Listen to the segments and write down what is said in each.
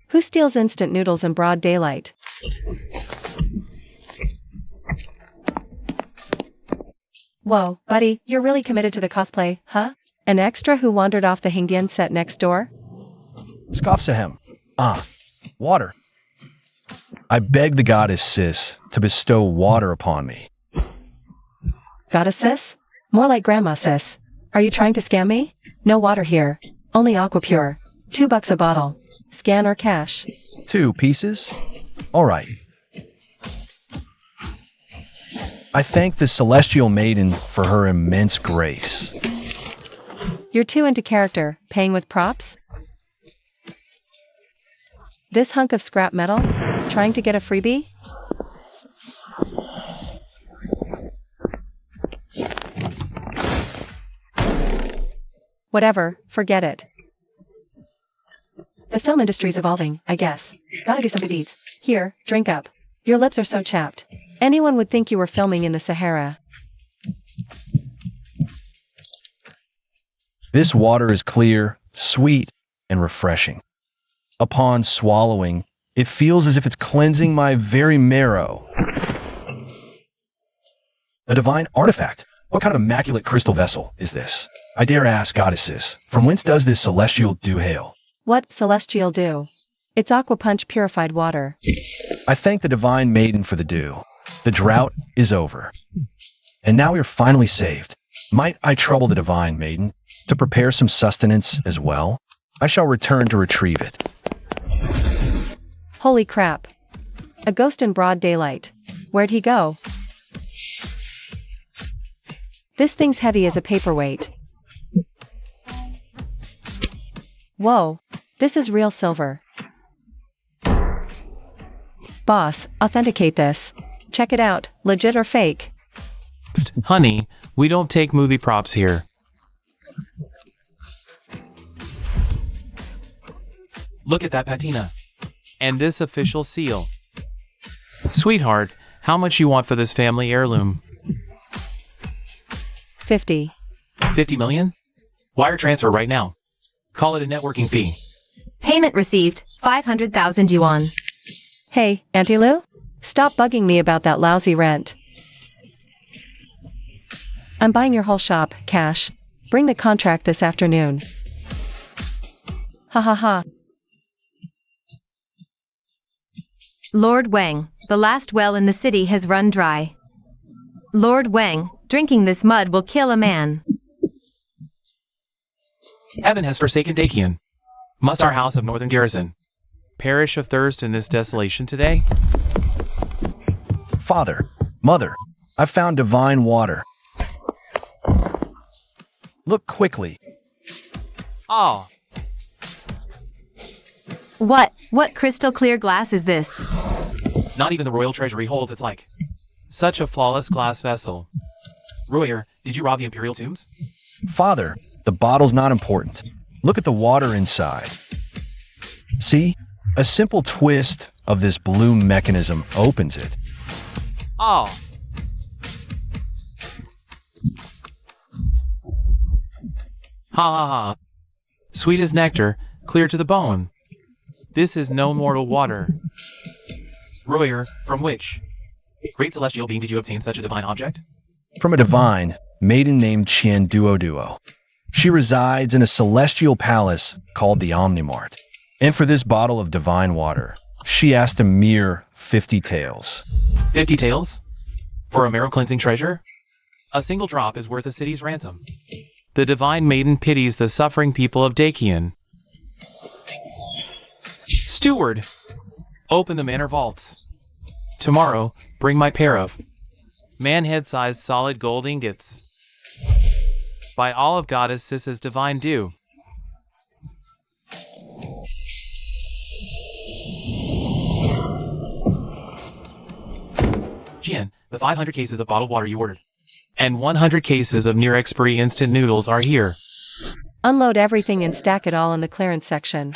Who steals instant noodles in broad daylight? Whoa, buddy, you're really committed to the cosplay, huh? An extra who wandered off the Hingdian set next door? Scoffs at him. Water. I beg the goddess Sis to bestow water upon me. Goddess Sis? More like Grandma Sis. Are you trying to scam me? No water here. Only Aquapure. $2 a bottle. Scan or cash? 2 pieces? All right. I thank the celestial maiden for her immense grace. You're too into character, paying with props? This hunk of scrap metal? Trying to get a freebie? Whatever, forget it. The film industry's evolving, I guess. Gotta do some good deeds. Here, drink up. Your lips are so chapped. Anyone would think you were filming in the Sahara. This water is clear, sweet, and refreshing. Upon swallowing, it feels as if it's cleansing my very marrow. A divine artifact. What kind of immaculate crystal vessel is this? I dare ask goddesses, from whence does this celestial dew hail? What celestial dew? It's aquapunch purified water. I thank the divine maiden for the dew. The drought is over. And now we are finally saved. Might I trouble the divine maiden to prepare some sustenance as well? I shall return to retrieve it. Holy crap. A ghost in broad daylight. Where'd he go? This thing's heavy as a paperweight. Whoa, this is real silver. Boss, authenticate this. Check it out, legit or fake? Honey, we don't take movie props here. Look at that patina. And this official seal. Sweetheart, how much you want for this family heirloom? 50. 50 million? Wire transfer right now. Call it a networking fee. Payment received, 500,000 yuan. Hey, Auntie Lou? Stop bugging me about that lousy rent. I'm buying your whole shop, cash. Bring the contract this afternoon. Ha ha ha. Lord Wang, the last well in the city has run dry. Lord Wang, drinking this mud will kill a man. Heaven has forsaken Dakian. Must our house of northern garrison perish of thirst in this desolation today? Father, Mother, I found divine water. Look quickly. Oh, What crystal clear glass is this? not even the royal treasury holds its like. Such a flawless glass vessel. Royer, did you rob the imperial tombs? Father, the bottle's not important. Look at the water inside. See? A simple twist of this blue mechanism opens it. Oh. Ha ha ha. Sweet as nectar, clear to the bone. This is no mortal water. Royer, from which great celestial being did you obtain such a divine object? From a divine maiden named Qian Duo. She resides in a celestial palace called the Omnimart. And for this bottle of divine water, she asked a mere 50 taels. 50 taels? For a marrow cleansing treasure? A single drop is worth a city's ransom. The divine maiden pities the suffering people of Dakian. Steward, open the manor vaults. Tomorrow, bring my pair of man-head-sized solid gold ingots. By all of Goddess Sis's divine dew. Jian, the 500 cases of bottled water you ordered. And 100 cases of near-expiry instant noodles are here. Unload everything and stack it all in the clearance section.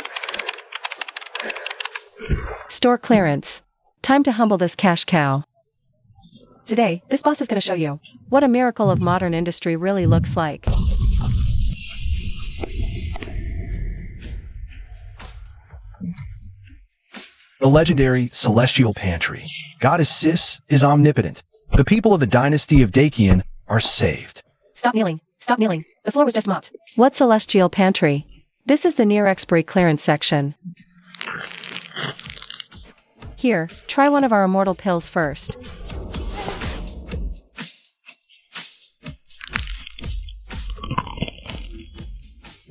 Store clearance. Time to humble this cash cow. Today, this boss is going to show you what a miracle of modern industry really looks like. the legendary celestial pantry. Goddess Sis is omnipotent. The people of the dynasty of Dakian are saved. Stop kneeling. Stop kneeling. The floor was just mopped. What celestial pantry? This is the near expiry clearance section. Here, try one of our immortal pills first.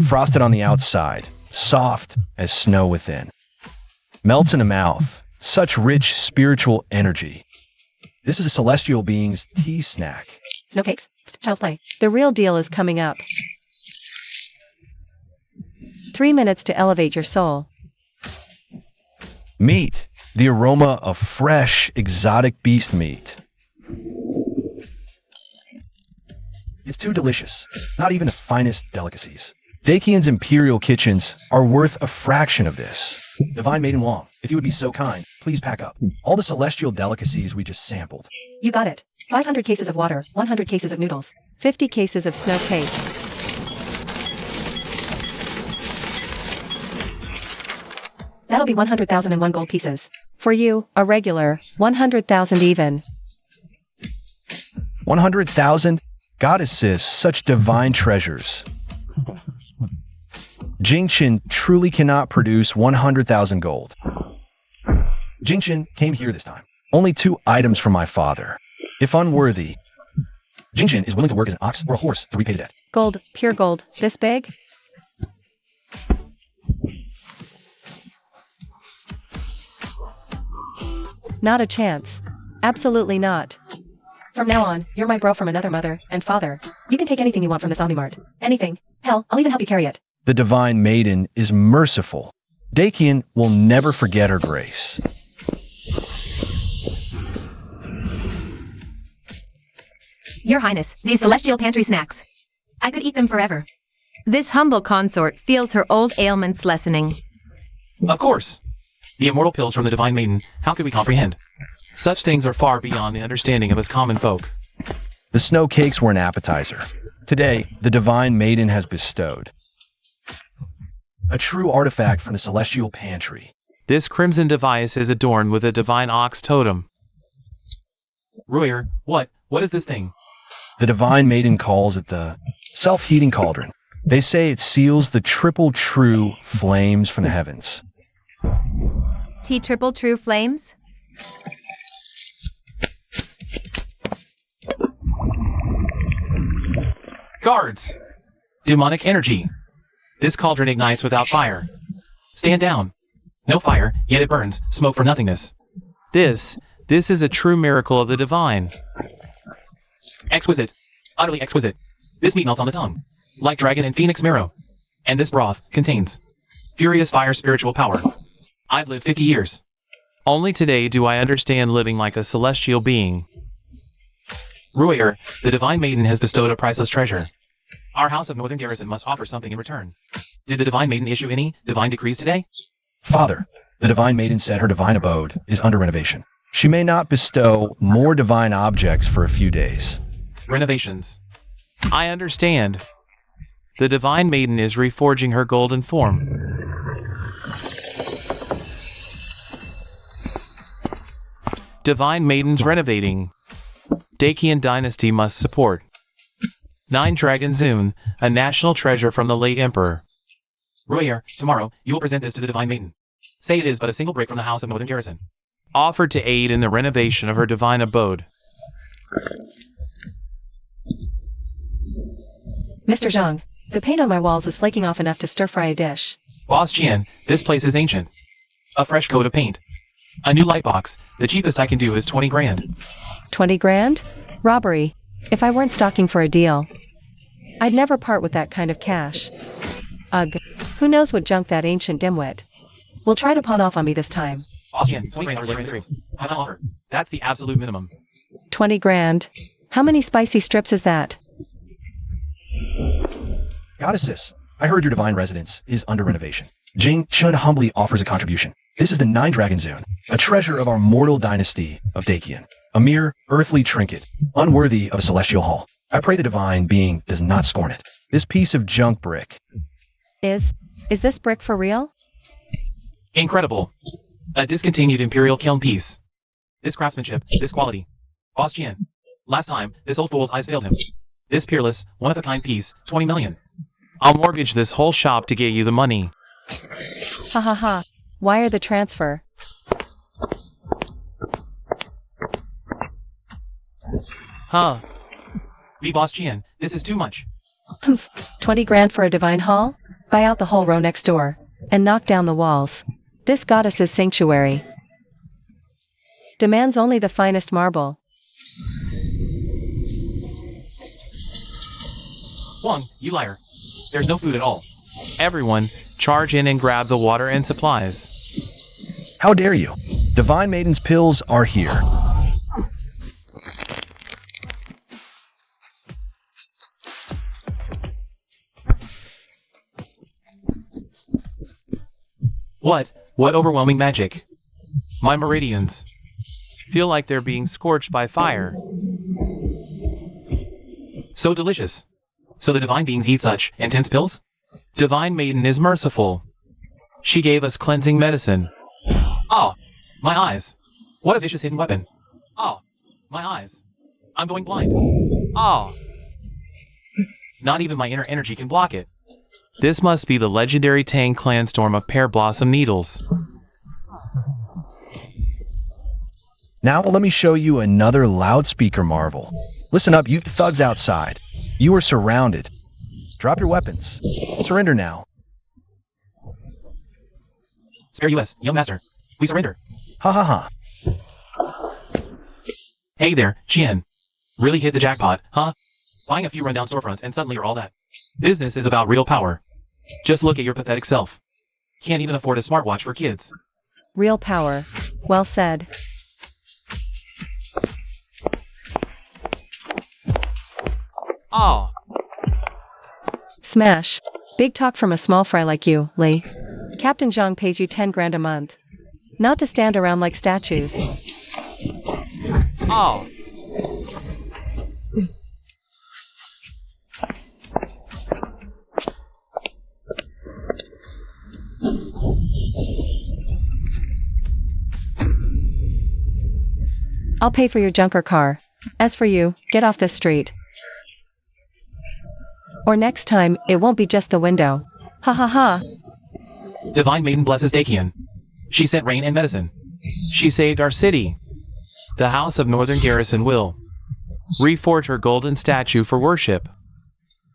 Frosted on the outside, soft as snow within. Melts in the mouth, such rich spiritual energy. This is a celestial being's tea snack. Snowcakes? Child's play. The real deal is coming up. 3 minutes to elevate your soul. Meat, the aroma of fresh, exotic beast meat. It's too delicious, not even the finest delicacies. Dakian's imperial kitchens are worth a fraction of this. Divine Maiden Wong, if you would be so kind, please pack up all the celestial delicacies we just sampled. You got it. 500 cases of water, 100 cases of noodles, 50 cases of snow cakes. That'll be 100,001 gold pieces. For you, a regular, 100,000 even. 100,000? Goddess Sis, such divine treasures. Jingchen truly cannot produce 100,000 gold. Jingchen came here this time. Only 2 items from my father. If unworthy, Jingchen is willing to work as an ox or a horse to repay the debt. Gold, pure gold, this big? Not a chance. Absolutely not. From now on, you're my bro from another mother and father. You can take anything you want from this Omnimart. Anything. Hell, I'll even help you carry it. The Divine Maiden is merciful. Dakian will never forget her grace. Your Highness, these celestial pantry snacks. I could eat them forever. This humble consort feels her old ailments lessening. Of course. The immortal pills from the Divine Maiden, how could we comprehend? Such things are far beyond the understanding of us common folk. The snow cakes were an appetizer. Today, the Divine Maiden has bestowed a true artifact from the celestial pantry. This crimson device is adorned with a divine ox totem. Royer, what is this thing? The Divine Maiden calls it the self-heating cauldron. They say it seals the triple true flames from the heavens. Triple true flames? Guards! Demonic energy. This cauldron ignites without fire. Stand down. No fire, yet it burns, smoke for nothingness. This is a true miracle of the divine. Exquisite. Utterly exquisite. This meat melts on the tongue, like dragon and phoenix marrow. And this broth contains furious fire spiritual power. I've lived 50 years. Only today do I understand living like a celestial being. Royer, the Divine Maiden has bestowed a priceless treasure. Our House of Northern Garrison must offer something in return. Did the Divine Maiden issue any divine decrees today? Father, the Divine Maiden said her divine abode is under renovation. She may not bestow more divine objects for a few days. Renovations. I understand. The Divine Maiden is reforging her golden form. Divine Maiden's renovating. Dakian dynasty must support. 9 Dragon Zune, a national treasure from the late Emperor. Royer, tomorrow, you will present this to the Divine Maiden. Say it is but a single brick from the House of Northern Garrison. Offered to aid in the renovation of her divine abode. Mr. Zhang, the paint on my walls is flaking off enough to stir-fry a dish. Boss Qian, this place is ancient. A fresh coat of paint. A new light box. The cheapest I can do is 20 grand. 20 grand? Robbery. If I weren't stalking for a deal, I'd never part with that kind of cash. Ugh. Who knows what junk that ancient dimwit will try to pawn off on me this time. Boss Qian, 20 grand or later in the tree. Have an offer. That's the absolute minimum. 20 grand? How many spicy strips is that? Goddess Sis, I heard your divine residence is under renovation. Jing Chun humbly offers a contribution. This is the 9 Dragon Zune, a treasure of our mortal dynasty of Dakian. A mere earthly trinket, unworthy of a celestial hall. I pray the divine being does not scorn it. This piece of junk brick. Is this brick for real? Incredible. A discontinued imperial kiln piece. This craftsmanship, this quality. Boss Jian. Last time, this old fool's eyes failed him. This peerless, one-of-a-kind piece, 20 million. I'll mortgage this whole shop to get you the money. Ha ha ha. Wire the transfer. Huh. Be Boss Jian, this is too much. 20 grand for a divine hall? Buy out the whole row next door. And knock down the walls. This goddess's sanctuary demands only the finest marble. Wang, you liar. There's no food at all. Everyone, charge in and grab the water and supplies. How dare you? Divine Maiden's pills are here. What overwhelming magic. My meridians feel like they're being scorched by fire. So delicious. So the divine beings eat such intense pills? Divine Maiden is merciful. She gave us cleansing medicine. Oh, my eyes. What a vicious hidden weapon. Oh, my eyes. I'm going blind. Oh. Not even my inner energy can block it. This must be the legendary Tang clan storm of pear blossom needles. Now let me show you another loudspeaker marvel. Listen up, you thugs outside. You are surrounded. Drop your weapons. Surrender now. Spare US, young master. We surrender. Ha ha ha. Hey there, Chien. Really hit the jackpot, huh? Buying a few rundown storefronts and suddenly you're all that. Business is about real power. Just look at your pathetic self. Can't even afford a smartwatch for kids. Real power. Well said. Oh. Smash. Big talk from a small fry like you, Lee. Captain Zhang pays you 10 grand a month. Not to stand around like statues. Oh. I'll pay for your junker car. As for you, get off this street. Or next time, it won't be just the window. Ha ha ha. Divine Maiden blesses Dakian. She sent rain and medicine. She saved our city. The House of Northern Garrison will reforge her golden statue for worship.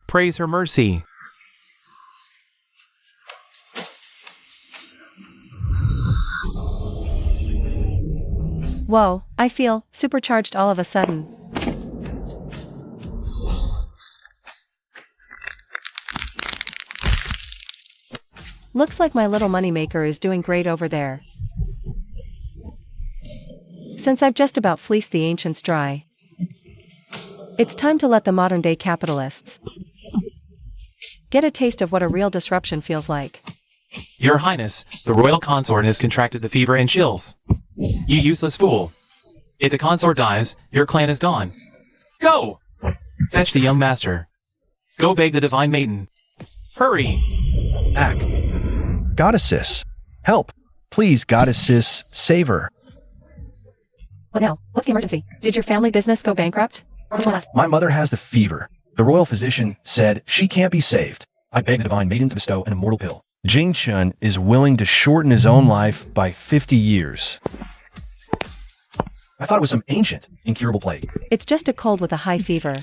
Praise her mercy. Whoa, I feel supercharged all of a sudden. Looks like my little moneymaker is doing great over there. Since I've just about fleeced the ancients dry, it's time to let the modern-day capitalists get a taste of what a real disruption feels like. Your Highness, the royal consort has contracted the fever and chills. You useless fool. If the consort dies, your clan is gone. Go! Fetch the young master. Go beg the divine maiden. Hurry! Ack. Goddesses. Help. Please, goddesses, save her. What now? What's the emergency? Did your family business go bankrupt? My mother has the fever. The royal physician said she can't be saved. I beg the divine maiden to bestow an immortal pill. Jing Chun is willing to shorten his own life by 50 years. I thought it was some ancient, incurable plague. It's just a cold with a high fever.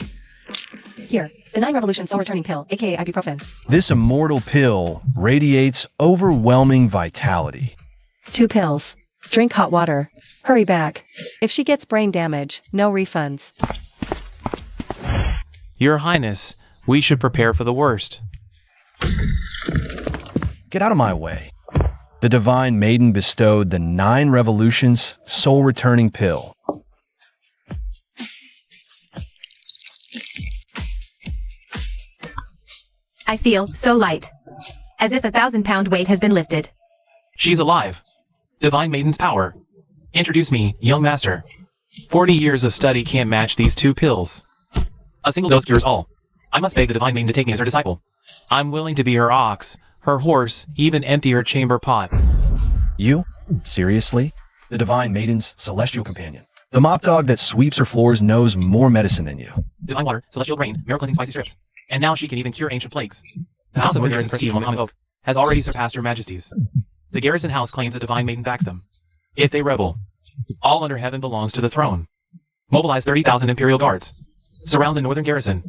Here, the 9 Revolution Soul Returning Pill, aka ibuprofen. This immortal pill radiates overwhelming vitality. 2 pills. Drink hot water. Hurry back. If she gets brain damage, no refunds. Your Highness, we should prepare for the worst. Get out of my way. The divine maiden bestowed the 9 Revolutions Soul Returning Pill. I feel so light. As if a 1,000-pound weight has been lifted. She's alive. Divine Maiden's power. Introduce me, young master. 40 years of study can't match these 2 pills. A single dose cures all. I must beg the divine maiden to take me as her disciple. I'm willing to be her ox, her horse, even empty her chamber pot. You? Seriously? The Divine Maiden's celestial companion. The mop dog that sweeps her floors knows more medicine than you. Divine water, celestial grain, miracle cleansing spicy strips. And now she can even cure ancient plagues. The House of the Garrison's prestige among common folk has already surpassed your majesties. The Garrison House claims a Divine Maiden backs them. If they rebel, all under heaven belongs to the throne. Mobilize 30,000 Imperial Guards. Surround the northern garrison.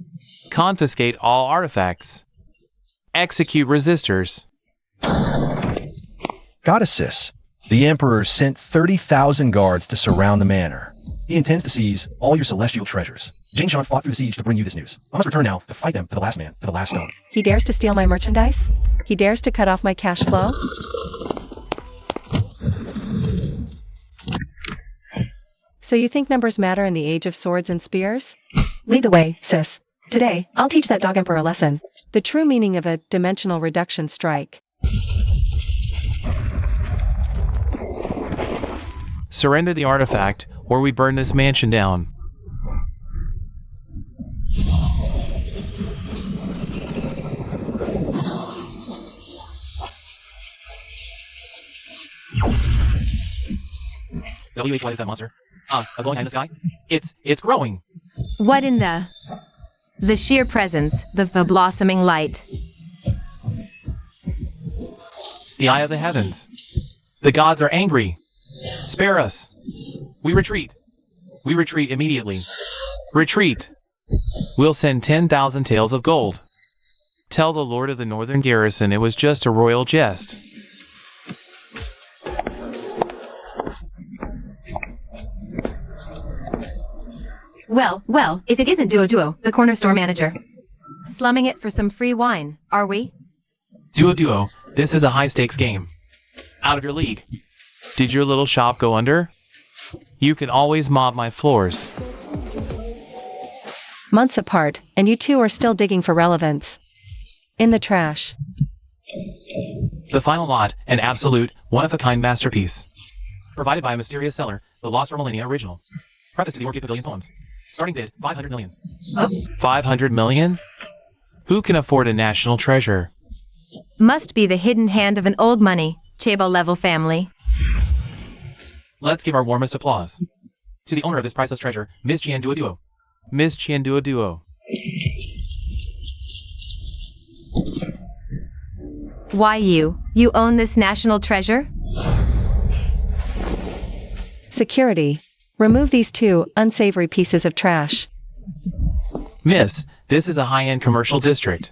Confiscate all artifacts. Execute resistors. Goddesses, the Emperor sent 30,000 guards to surround the manor. He intends to seize all your celestial treasures. Jane Sean fought through the siege to bring you this news. I must return now to fight them to the last man, to the last stone. He dares to steal my merchandise? He dares to cut off my cash flow? So you think numbers matter in the age of swords and spears? Lead the way, sis. Today, I'll teach that dog emperor a lesson. The true meaning of a dimensional reduction strike. Surrender the artifact, or we burn this mansion down. What is that monster? A glowing eye in the sky? It's growing. What in the sheer presence, the blossoming light. The eye of the heavens. The gods are angry. Spare us. We retreat. We retreat immediately. Retreat. We'll send 10,000 taels of gold. Tell the Lord of the Northern Garrison it was just a royal jest. Well, if it isn't Duo, the corner store manager. Slumming it for some free wine, are we? Duo, this is a high-stakes game. Out of your league. Did your little shop go under? You can always mop my floors. Months apart, and you two are still digging for relevance. In the trash. The final lot, an absolute, one-of-a-kind masterpiece. Provided by a mysterious seller, the Lost for Millennia original. Preface to the Orchid Pavilion poems. Starting bid, 500 million. 500 million? Who can afford a national treasure? Must be the hidden hand of an old money, Chabo-level family. Let's give our warmest applause to the owner of this priceless treasure, Ms. Chien Duo. Ms. Chien Duo. Why you own this national treasure? Security. Remove these two unsavory pieces of trash. Miss, this is a high-end commercial district.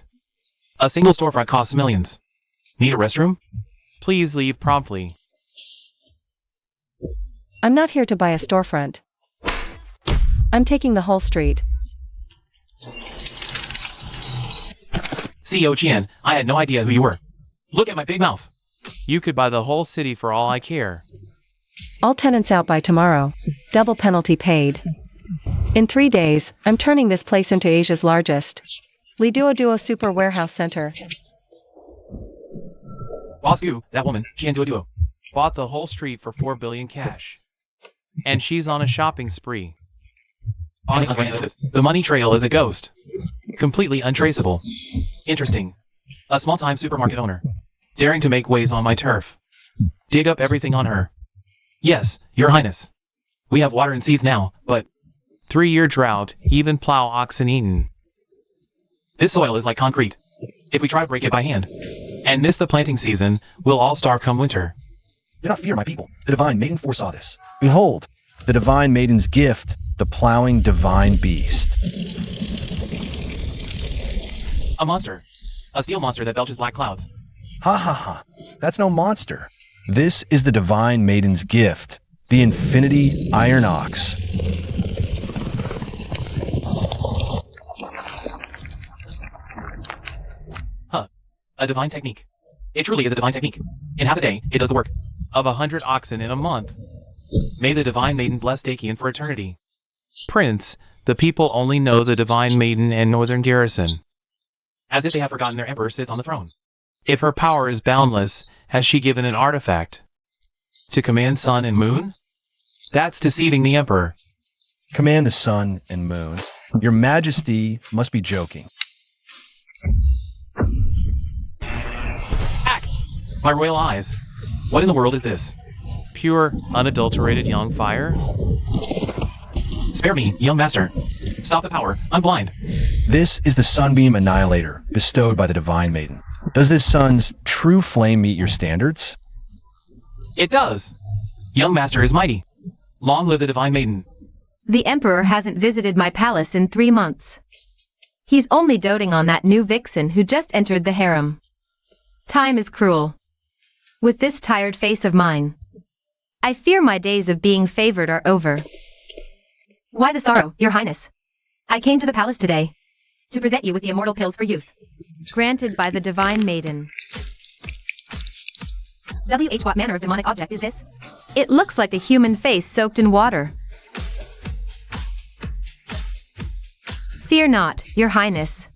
A single storefront costs millions. Need a restroom? Please leave promptly. I'm not here to buy a storefront. I'm taking the whole street. CEO Chien, I had no idea who you were. Look at my big mouth. You could buy the whole city for all I care. All tenants out by tomorrow. Double penalty paid. In 3 days, I'm turning this place into Asia's largest. Li Duo Super Warehouse Center. Boss Gu, that woman, Chien Duo, bought the whole street for 4 billion cash. And she's on a shopping spree. The money trail is a ghost. Completely untraceable. Interesting. A small-time supermarket owner. Daring to make waves on my turf. Dig up everything on her. Yes, Your Highness. We have water and seeds now, but 3-year drought, even plow oxen eaten. This soil is like concrete. If we try to break it by hand, and miss the planting season, we'll all starve come winter. Do not fear, my people. The Divine Maiden foresaw this. Behold, the Divine Maiden's gift, the plowing divine beast. A monster. A steel monster that belches black clouds. Ha ha ha. That's no monster. This is the Divine Maiden's gift, the Infinity Iron Ox. A divine technique. It truly is a divine technique. In half a day, it does the work of 100 oxen in a month. May the Divine Maiden bless Dakian for eternity. Prince, the people only know the Divine Maiden and Northern Garrison. As if they have forgotten their emperor sits on the throne. If her power is boundless, has she given an artifact to command sun and moon? That's deceiving the emperor. Command the sun and moon. Your Majesty must be joking. Act! My royal eyes. What in the world is this? pure, unadulterated young fire? Spare me, young master. Stop the power. I'm blind. This is the Sunbeam Annihilator bestowed by the Divine Maiden. Does this sun's true flame meet your standards? It does. Young master is mighty. Long live the Divine Maiden. The Emperor hasn't visited my palace in 3 months. He's only doting on that new vixen who just entered the harem. Time is cruel. With this tired face of mine, I fear my days of being favored are over. Why the sorrow, Your Highness? I came to the palace today to present you with the immortal pills for youth, granted by the Divine Maiden. What manner of demonic object is this? It looks like a human face soaked in water. Fear not, Your Highness.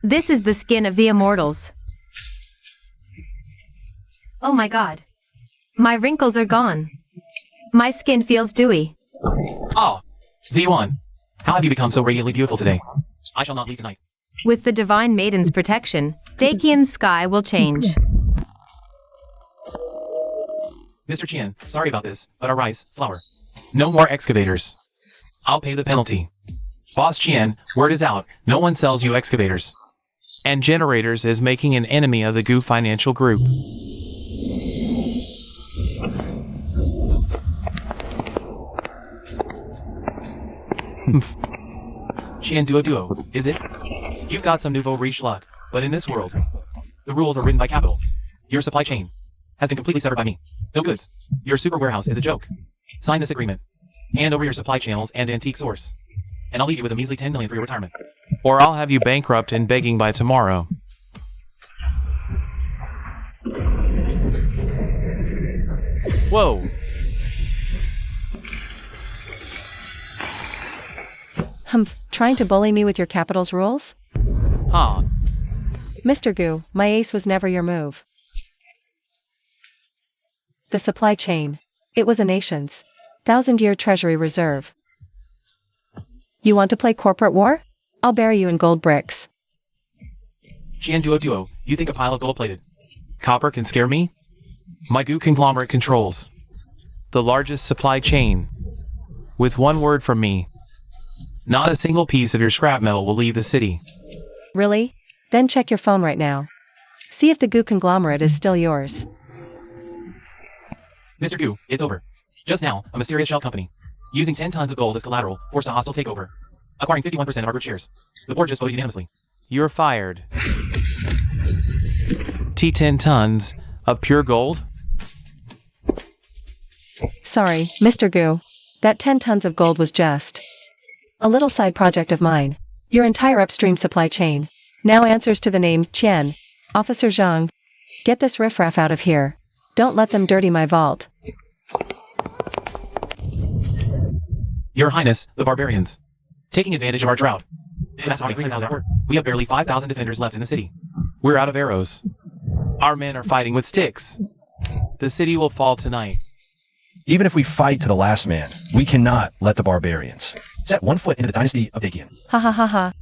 This is the skin of the immortals. Oh my god. My wrinkles are gone. My skin feels dewy. Oh, Z1. How have you become so radiantly beautiful today? I shall not leave tonight. With the Divine Maiden's protection, Dakian's sky will change. Mr. Chien, sorry about this, but our rice, flour. No more excavators. I'll pay the penalty. Boss Chien, word is out, no one sells you excavators. And Generators is making an enemy of the Gu Financial Group. Chien Duo, is it? You've got some nouveau riche luck, but in this world, the rules are written by capital. Your supply chain has been completely severed by me. No goods. Your super warehouse is a joke. Sign this agreement. Hand over your supply channels and antique source. And I'll leave you with a measly 10 million for your retirement. Or I'll have you bankrupt and begging by tomorrow. Whoa. Humph, trying to bully me with your capital's rules? Huh. Mr. Gu, my ace was never your move. The supply chain. It was a nation's 1,000-year treasury reserve. You want to play corporate war? I'll bury you in gold bricks. Chien Duo, you think a pile of gold-plated copper can scare me? My Gu conglomerate controls the largest supply chain. With one word from me, not a single piece of your scrap metal will leave the city. Really? Then check your phone right now. See if the Gu conglomerate is still yours. Mr. Gu, it's over. Just now, a mysterious shell company, using 10 tons of gold as collateral, forced a hostile takeover, acquiring 51% of our group shares. The board just voted unanimously. You're fired. 10 tons of pure gold? Sorry, Mr. Gu. That 10 tons of gold was just a little side project of mine. Your entire upstream supply chain now answers to the name Chen. Officer Zhang, get this riffraff out of here. Don't let them dirty my vault. Your Highness, the barbarians, taking advantage of our drought. We have barely 5,000 defenders left in the city. We're out of arrows. Our men are fighting with sticks. The city will fall tonight. Even if we fight to the last man, we cannot let the barbarians set one foot into the dynasty of Dakian. Ha ha ha ha.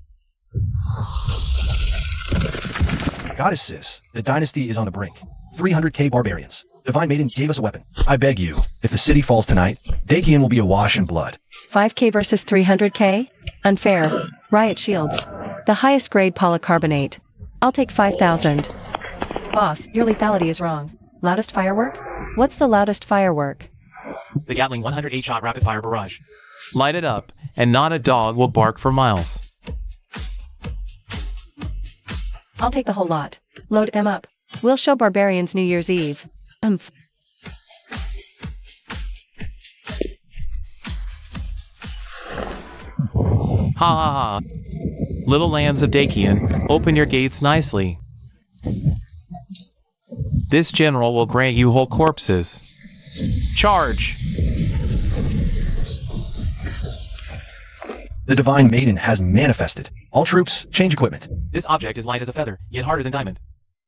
Goddess Sis, the dynasty is on the brink. 300k barbarians. Divine Maiden gave us a weapon. I beg you, if the city falls tonight, Dakian will be awash in blood. 5k versus 300k? Unfair. Riot shields. The highest grade polycarbonate. I'll take 5,000. Boss, your lethality is wrong. Loudest firework? What's the loudest firework? The Gatling 108-shot rapid-fire barrage. Light it up, and not a dog will bark for miles. I'll take the whole lot. Load them up. We'll show barbarians New Year's Eve. Ha ha ha. Little lands of Dakian, open your gates nicely. This general will grant you whole corpses. Charge! The Divine Maiden has manifested. All troops, change equipment. This object is light as a feather, yet harder than diamond.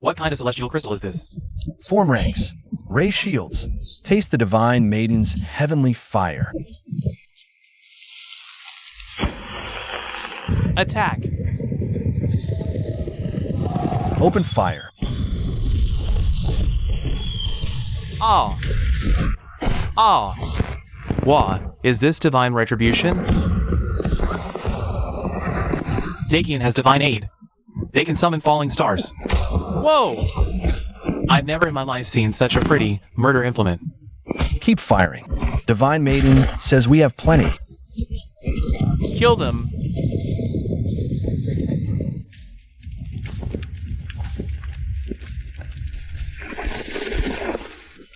What kind of celestial crystal is this? Form ranks. Ray shields. Taste the Divine Maiden's heavenly fire. Attack! Open fire. Oh! Ah! Wah, is this divine retribution? Dakian has divine aid. They can summon falling stars. Whoa! I've never in my life seen such a pretty murder implement. Keep firing. Divine Maiden says we have plenty. Kill them.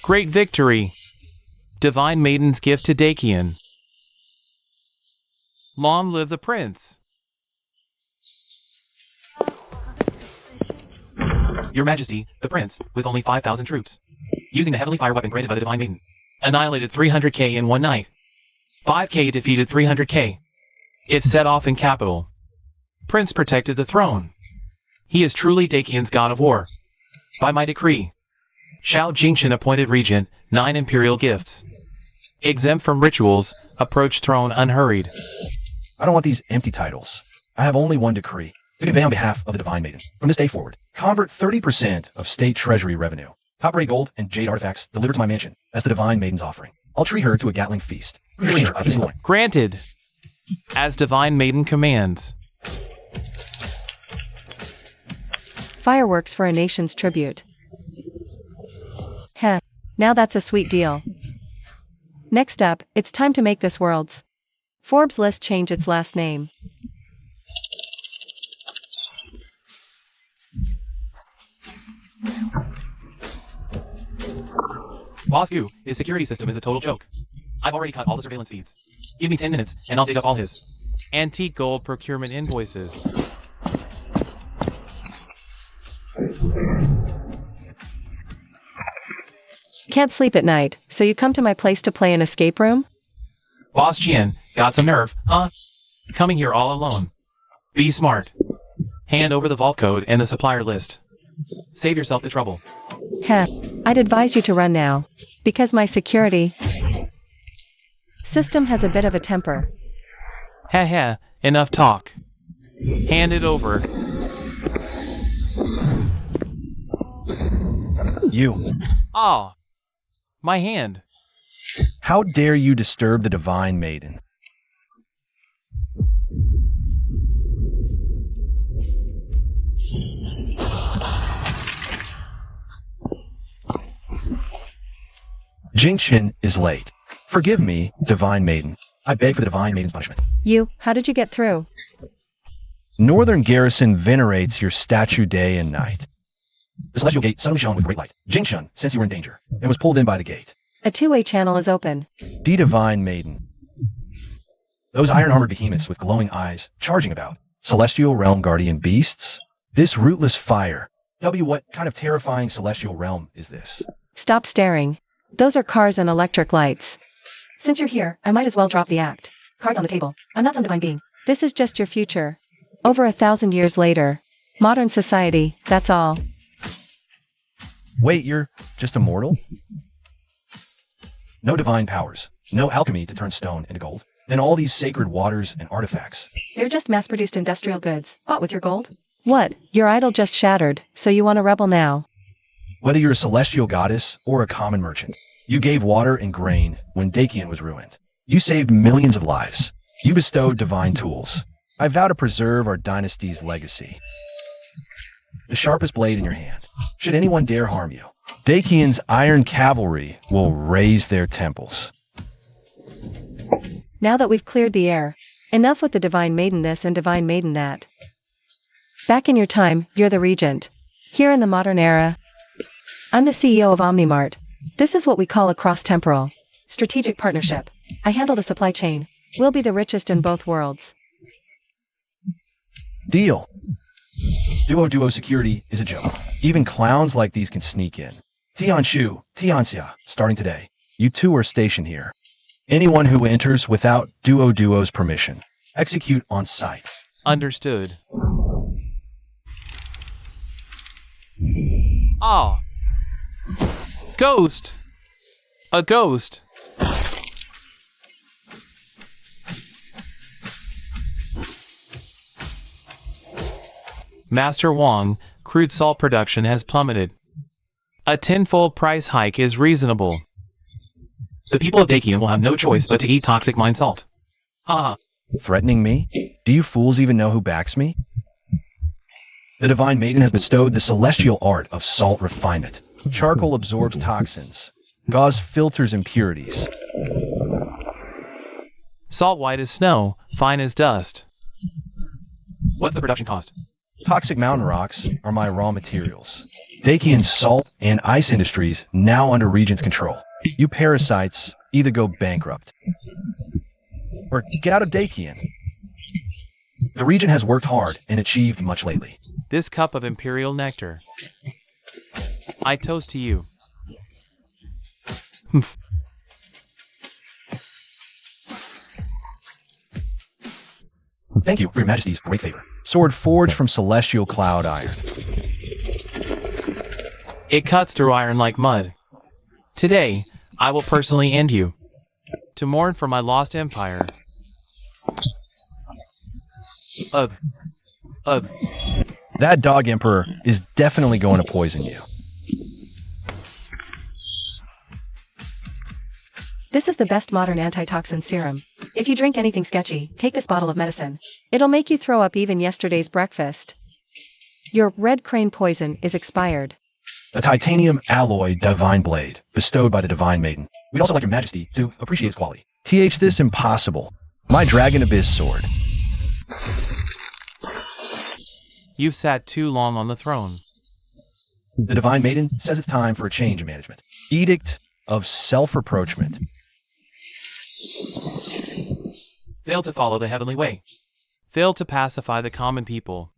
Great victory. Divine Maiden's gift to Dakian. Long live the prince. Your Majesty, the prince, with only 5,000 troops, using the heavenly fire weapon granted by the Divine Maiden, annihilated 300k in one night. 5k defeated 300k. It set off in capital. Prince protected the throne. He is truly Dakian's god of war. By my decree, Shao Jingchen appointed regent, 9 imperial gifts. Exempt from rituals, approach throne unhurried. I don't want these empty titles. I have only one decree to convey on behalf of the Divine Maiden. From this day forward, convert 30% of state treasury revenue, top-grade gold and jade artifacts delivered to my mansion as the Divine Maiden's offering. I'll treat her to a Gatling feast. Granted, as Divine Maiden commands. Fireworks for a nation's tribute. Heh, now that's a sweet deal. Next up, it's time to make this world's Forbes list change its last name. Bosku, his security system is a total joke. I've already cut all the surveillance feeds. Give me 10 minutes, and I'll dig up all his antique gold procurement invoices. Can't sleep at night, so you come to my place to play an escape room? Boss Chien, got some nerve, huh? Coming here all alone. Be smart. Hand over the vault code and the supplier list. Save yourself the trouble. Heh, I'd advise you to run now, because my security system has a bit of a temper. Heh heh, enough talk. Hand it over. You. Ah, my hand. How dare you disturb the Divine Maiden? Jingchen is late. Forgive me, Divine Maiden. I beg for the Divine Maiden's punishment. How did you get through? Northern Garrison venerates your statue day and night. The celestial gate suddenly shone with great light. Jingchen sensed you were in danger, and was pulled in by the gate. A two-way channel is open. Divine Maiden. Those iron-armored behemoths with glowing eyes, charging about. Celestial realm guardian beasts? This rootless fire. What kind of terrifying celestial realm is this? Stop staring. Those are cars and electric lights. Since you're here, I might as well drop the act. Cards on the table. I'm not some divine being. This is just your future. Over 1,000 years later. Modern society, that's all. Wait, you're just a mortal? No divine powers. No alchemy to turn stone into gold. Then all these sacred waters and artifacts. They're just mass-produced industrial goods, bought with your gold. What? Your idol just shattered, so you want to rebel now? Whether you're a celestial goddess or a common merchant, you gave water and grain when Dakian was ruined. You saved millions of lives. You bestowed divine tools. I vow to preserve our dynasty's legacy. The sharpest blade in your hand. Should anyone dare harm you, Dakian's iron cavalry will raise their temples. Now that we've cleared the air, enough with the Divine Maiden this and Divine Maiden that. Back in your time, you're the regent. Here in the modern era, I'm the CEO of OmniMart. This is what we call a cross-temporal strategic partnership. I handle the supply chain. We'll be the richest in both worlds. Deal. Duo security is a joke. Even clowns like these can sneak in. Tianshu, Tianxia, starting today. You two are stationed here. Anyone who enters without Duo's permission, execute on sight. Understood. Ah. Ghost. A ghost. Master Wang, crude salt production has plummeted. A tenfold price hike is reasonable. The people of Dakian will have no choice but to eat toxic mind salt. Ha ha. Threatening me? Do you fools even know who backs me? The Divine Maiden has bestowed the celestial art of salt refinement. Charcoal absorbs toxins. Gauze filters impurities. Salt white as snow, fine as dust. What's the production cost? Toxic mountain rocks are my raw materials. Dakian's salt and ice industries now under Regent's control. You parasites either go bankrupt or get out of Dakian. The Regent has worked hard and achieved much lately. This cup of imperial nectar. I toast to you. Thank you for your majesty's great favor. Sword forged from celestial cloud iron. It cuts through iron like mud. Today, I will personally end you. To mourn for my lost empire. Ugh. That dog emperor is definitely going to poison you. This is the best modern antitoxin serum. If you drink anything sketchy, take this bottle of medicine. It'll make you throw up even yesterday's breakfast. Your red crane poison is expired. A titanium alloy divine blade, bestowed by the Divine Maiden. We'd also like your majesty to appreciate its quality. This impossible. My Dragon Abyss sword. You've sat too long on the throne. The Divine Maiden says it's time for a change in management. Edict of self-reproachment. Fail to follow the heavenly way. Fail to pacify the common people.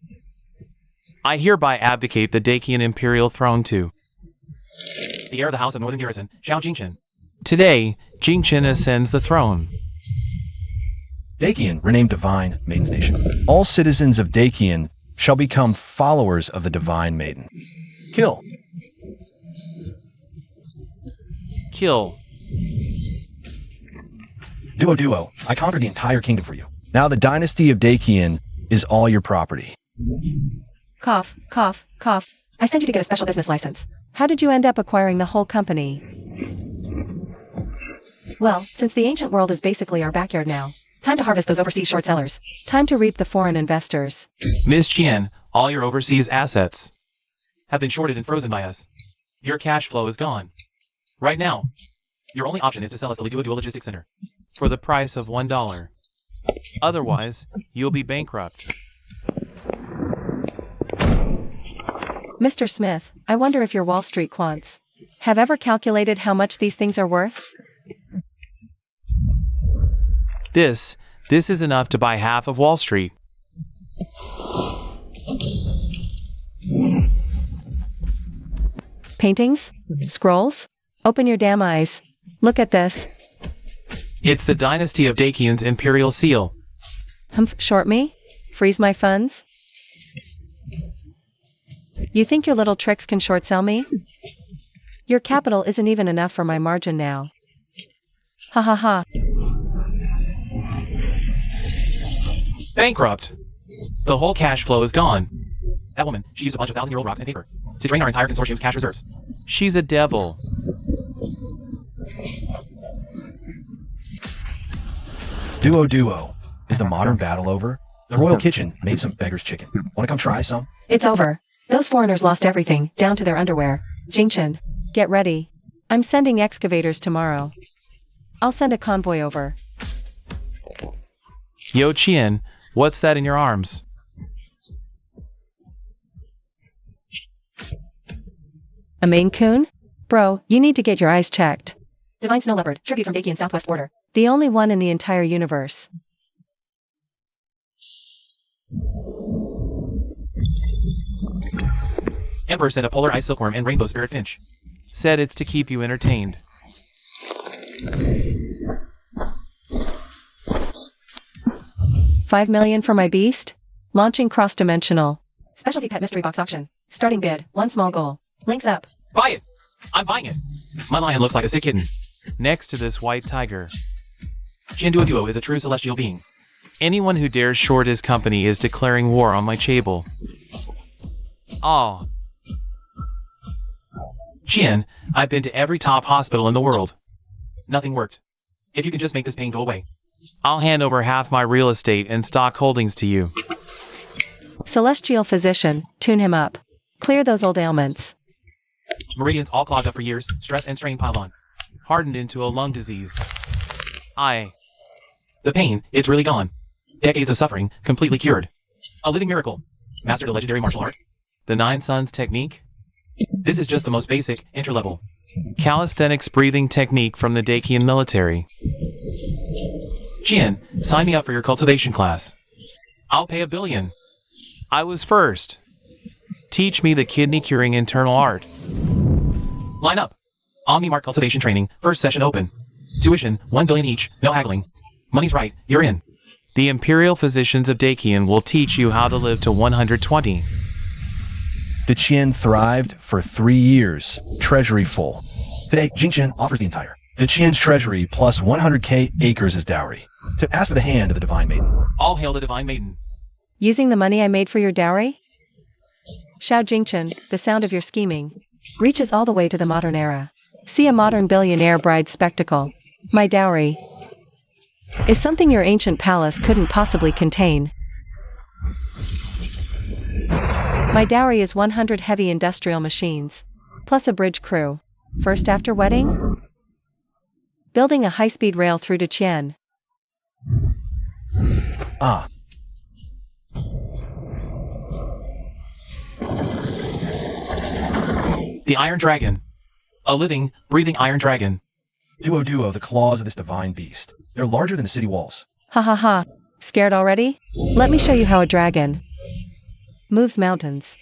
I hereby abdicate the Dakian imperial throne to the heir of the House of Northern Garrison, Xiao Jingchen. Today, Jingchen ascends the throne. Dakian, renamed Divine Maiden's Nation. All citizens of Dakian shall become followers of the Divine Maiden. Kill. Kill. Duo. I conquered the entire kingdom for you. Now the dynasty of Dakian is all your property. Cough, cough, cough. I sent you to get a special business license. How did you end up acquiring the whole company? Well, since the ancient world is basically our backyard now, time to harvest those overseas short sellers. Time to reap the foreign investors. Miss Qian, all your overseas assets have been shorted and frozen by us. Your cash flow is gone. Right now, your only option is to sell us the Lidua Dual Logistics Center for the price of $1. Otherwise, you'll be bankrupt. Mr. Smith, I wonder if your Wall Street quants have ever calculated how much these things are worth? This is enough to buy half of Wall Street. Paintings? Scrolls? Open your damn eyes. Look at this. It's the dynasty of Dakian's imperial seal. Short me? Freeze my funds? You think your little tricks can short sell me? Your capital isn't even enough for my margin now. Ha ha ha. Bankrupt. The whole cash flow is gone. That woman, she used a bunch of 1,000-year-old rocks and paper to drain our entire consortium's cash reserves. She's a devil. Duo. Is the modern battle over? The royal kitchen made some beggar's chicken. Want to come try some? It's over. Those foreigners lost everything, down to their underwear. Jingchen, get ready. I'm sending excavators tomorrow. I'll send a convoy over. Yo Qian, what's that in your arms? A Maine Coon? Bro, you need to get your eyes checked. Divine Snow Leopard, tribute from Dakian Southwest Border. The only one in the entire universe. Emperor sent a polar ice silkworm and rainbow spirit finch. Said it's to keep you entertained. $5 million for my beast? Launching cross-dimensional. Specialty pet mystery box auction. Starting bid, one small goal. Links up. Buy it! I'm buying it! My lion looks like a sick kitten. Next to this white tiger. Duo is a true celestial being. Anyone who dares short his company is declaring war on my chable. Oh. Qian, I've been to every top hospital in the world. Nothing worked. If you can just make this pain go away, I'll hand over half my real estate and stock holdings to you. Celestial physician, tune him up. Clear those old ailments. Meridians all clogged up for years, stress and strain piled on. Hardened into a lung disease. The pain, it's really gone. Decades of suffering, completely cured. A living miracle. Mastered a legendary martial art. The 9 Suns technique? This is just the most basic, interlevel calisthenics breathing technique from the Dakian military. Chien, sign me up for your cultivation class. I'll pay $1 billion. I was first. Teach me the kidney-curing internal art. Line up. OmniMart cultivation training, first session open. Tuition, $1 billion each, no haggling. Money's right, you're in. The Imperial Physicians of Dakian will teach you how to live to 120. The Qian thrived for 3 years, treasury full. Today, Jingqian offers the entire. The Qian's treasury plus 100k acres as dowry. To ask for the hand of the Divine Maiden. All hail the Divine Maiden. Using the money I made for your dowry? Xiao Jingchen, the sound of your scheming reaches all the way to the modern era. See a modern billionaire bride's spectacle. My dowry is something your ancient palace couldn't possibly contain. My dowry is 100 heavy industrial machines, plus a bridge crew. First after wedding? Building a high-speed rail through to Qian. The Iron Dragon. A living, breathing Iron Dragon. Duo, the claws of this divine beast. They're larger than the city walls. Ha ha ha. Scared already? Let me show you how a dragon moves mountains.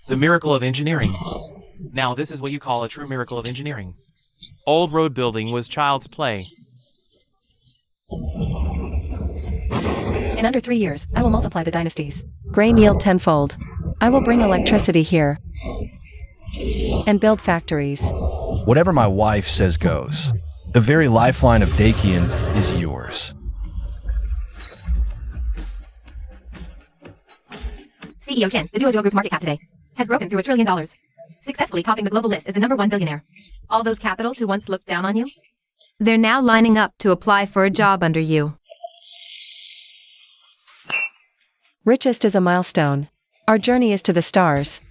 The miracle of engineering. Now this is what you call a true miracle of engineering. Old road building was child's play. In under 3 years, I will multiply the dynasties. Grain yield tenfold. I will bring electricity here. And build factories. Whatever my wife says goes. The very lifeline of Dakian is yours. CEO Chen, the Duo Group's market cap today has broken through $1 trillion, successfully topping the global list as the #1 billionaire. All those capitals who once looked down on you? They're now lining up to apply for a job under you. Richest is a milestone. Our journey is to the stars.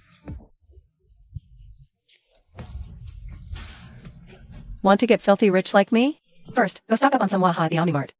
Want to get filthy rich like me? First, go stock up on some Waha at the OmniMart.